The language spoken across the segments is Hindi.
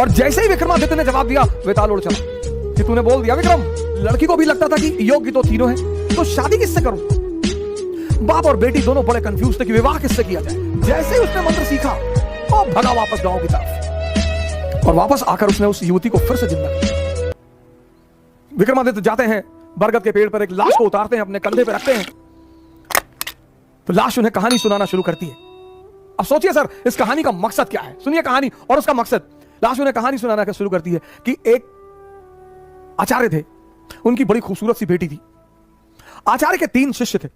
और जैसे ही विक्रमादित्य ने जवाब दिया, वेताल उड़ चला कि तूने बोल दिया विक्रम, लड़की को भी लगता था कि योग्य तो तीनों हैं, तो शादी किससे करूं। बाप और बेटी दोनों बड़े कंफ्यूज थे कि विवाह किससे किया जाए। जैसे ही उसने मंत्र सीखा और भगा वापस गांव की तरफ, और वापस आकर उसने उस युवती को फिर से जिंदा किया। विक्रमादित्य जाते हैं, बरगद के पेड़ पर एक लाश को उतारते हैं, अपने कंधे पर रखते हैं, तो लाश उन्हें कहानी सुनाना शुरू करती है। अब सोचिए सर, इस कहानी का मकसद क्या है, सुनिए कहानी और उसका मकसद। लाश उन्हें कहानी सुनाना शुरू करती है कि एक आचार्य थे, उनकी बड़ी खूबसूरत सी बेटी थी। आचार्य के 3 शिष्य थे।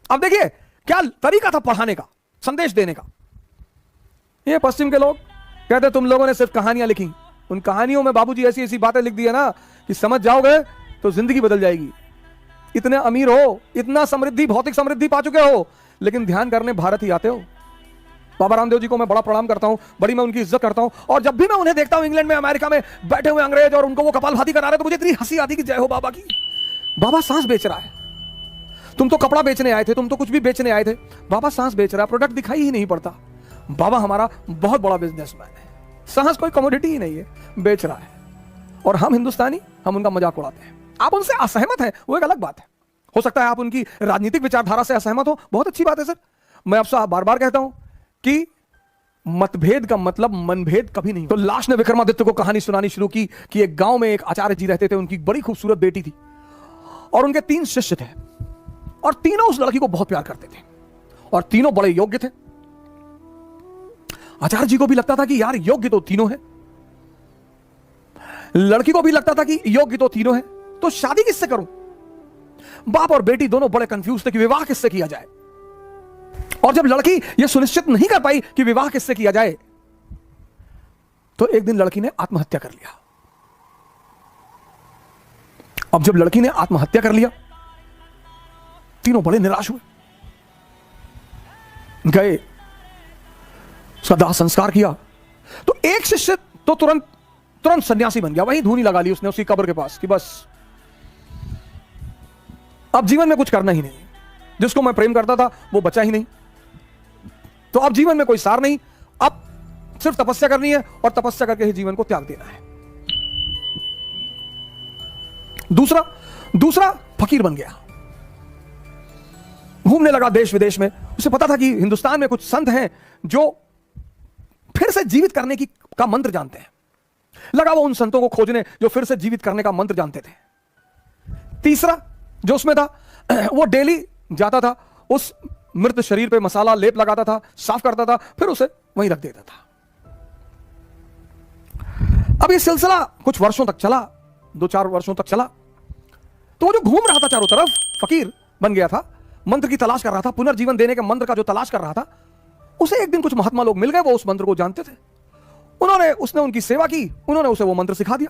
अब देखिए क्या तरीका था पढ़ाने का, संदेश देने का। ये पश्चिम के लोग कहते तुम लोगों ने सिर्फ कहानियां लिखी, उन कहानियों में बाबूजी ऐसी ऐसी बातें लिख दी है ना कि समझ जाओगे तो जिंदगी बदल जाएगी। इतने अमीर हो, इतना समृद्धि, भौतिक समृद्धि पा चुके हो, लेकिन ध्यान करने भारत ही आते हो। बाबा रामदेव जी को मैं बड़ा प्रणाम करता हूं, बड़ी मैं उनकी इज्जत करता हूं, और जब भी मैं उन्हें देखता हूं इंग्लैंड में, अमेरिका में बैठे हुए अंग्रेज और उनको वो कपालभाती करा रहे, तो मुझे इतनी हंसी आती कि जय हो बाबा की। बाबा सांस बेच रहा है, तुम तो कपड़ा बेचने आए थे, तुम तो कुछ भी बेचने आए थे, बाबा सांस बेच रहा है, प्रोडक्ट दिखाई ही नहीं पड़ता। बाबा हमारा बहुत बड़ा बिजनेसमैन है, सांस कोई कमोडिटी ही नहीं है, बेच रहा है। और हम हिंदुस्तानी, हम उनका मजाक उड़ाते हैं। आप उनसे असहमत हैं, वो एक अलग बात है। हो सकता है आप उनकी राजनीतिक विचारधारा से असहमत हो, बहुत अच्छी बात है सर। मैं आपसे बार बार कहता हूं कि मतभेद का मतलब मनभेद कभी नहीं। तो लाश ने विक्रमादित्य को कहानी सुनानी शुरू की कि एक गांव में एक आचार्य जी रहते थे, उनकी बड़ी खूबसूरत बेटी थी और उनके 3 शिष्य थे, और तीनों उस लड़की को बहुत प्यार करते थे, और तीनों बड़े योग्य थे। आचार्य जी को भी लगता था कि यार योग्य तो तीनों हैं, लड़की को भी लगता था कि योग्य तो तीनों हैं, तो शादी किससे करूं। बाप और बेटी दोनों बड़े कंफ्यूज थे कि विवाह किससे किया जाए। और जब लड़की यह सुनिश्चित नहीं कर पाई कि विवाह किससे किया जाए, तो एक दिन लड़की ने आत्महत्या कर लिया। अब जब लड़की ने आत्महत्या कर लिया, तीनों बड़े निराश हुए, गए, उसका दाह संस्कार किया। तो एक शिष्य तो तुरंत सन्यासी बन गया, वही धूनी लगा ली उसने उसी कब्र के पास कि बस अब जीवन में कुछ करना ही नहीं, जिसको मैं प्रेम करता था वो बचा ही नहीं, तो अब जीवन में कोई सार नहीं, अब सिर्फ तपस्या करनी है और तपस्या करके ही जीवन को त्याग देना है। दूसरा फकीर बन गया, घूमने लगा देश विदेश में। उसे पता था कि हिंदुस्तान में कुछ संत हैं जो फिर से जीवित करने का मंत्र जानते हैं। लगा वो उन संतों को खोजने जो फिर से जीवित करने का मंत्र जानते थे। तीसरा जो उसमें था, वो डेली जाता था, उस मृत शरीर पे मसाला लेप लगाता था, साफ करता था, फिर उसे वहीं रख देता था। अब ये सिलसिला कुछ वर्षों तक चला, 2-4 वर्षों तक चला। तो वो जो घूम रहा था चारों तरफ, फकीर बन गया था, मंत्र की तलाश कर रहा था, पुनर्जीवन देने के मंत्र का जो तलाश कर रहा था, उसे एक दिन कुछ महात्मा लोग मिल गए, वो उस मंत्र को जानते थे। उसने उनकी सेवा की, उन्होंने उसे वो मंत्र सिखा दिया।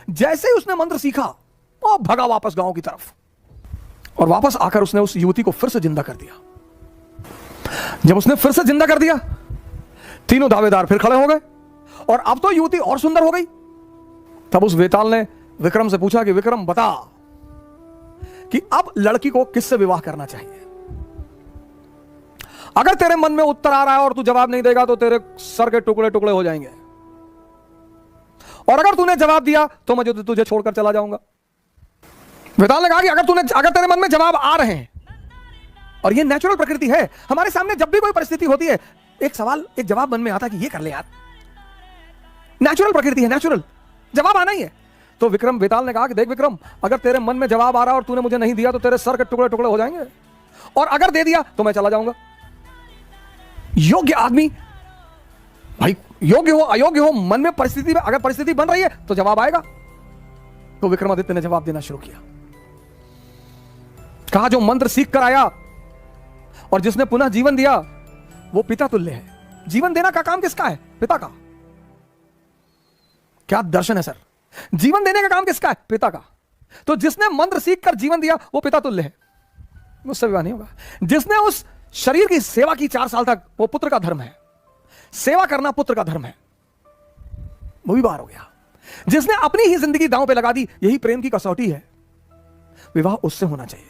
जैसे ही उसने मंत्र सीखा, वो भगा वापस गांव की तरफ, और वापस आकर उसने उस युवती को फिर से जिंदा कर दिया। जब उसने फिर से जिंदा कर दिया, तीनों दावेदार फिर खड़े हो गए, और अब तो युवती और सुंदर हो गई। तब उस वेताल ने विक्रम से पूछा कि विक्रम बता कि अब लड़की को किससे विवाह करना चाहिए। अगर तेरे मन में उत्तर आ रहा है और तू जवाब नहीं देगा तो तेरे सर के टुकड़े टुकड़े हो जाएंगे, और अगर तूने जवाब दिया तो मैं तुझे छोड़कर चला जाऊंगा। वेताल ने कहा कि अगर तेरे मन में जवाब आ रहे हैं, और ये नेचुरल प्रकृति है, हमारे सामने जब भी कोई परिस्थिति होती है, एक सवाल, एक जवाब मन में आता है कि ये कर ले यार, नेचुरल प्रकृति है, नेचुरल जवाब आना ही है। तो वेताल ने कहा कि देख विक्रम, अगर तेरे मन में जवाब आ रहा और तूने मुझे नहीं दिया तो तेरे सर के टुकड़े टुकड़े हो जाएंगे, और अगर दे दिया तो मैं चला जाऊंगा। योग्य आदमी भाई, योग्य हो अयोग्य हो, मन में परिस्थिति में अगर परिस्थिति बन रही है तो जवाब आएगा। तो विक्रमादित्य ने जवाब देना शुरू किया। कहा जो मंत्र सीख कर आया और जिसने पुनः जीवन दिया वो पिता तुल्य है। जीवन देना का काम किसका है? पिता का। क्या दर्शन है सर, जीवन देने का काम किसका है? पिता का। तो जिसने मंत्र सीख कर जीवन दिया वो पिता तुल्य है, मुझसे विवाह नहीं होगा। जिसने उस शरीर की सेवा की 4 साल तक, वो पुत्र का धर्म है, सेवा करना पुत्र का धर्म है, वो भी बाहर हो गया। जिसने अपनी ही जिंदगी दांव पे लगा दी, यही प्रेम की कसौटी है, विवाह उससे होना चाहिए।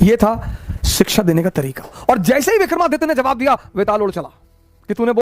यह था शिक्षा देने का तरीका। और जैसे ही विक्रमादित्य ने जवाब दिया, वेताल उड़ चला कि तूने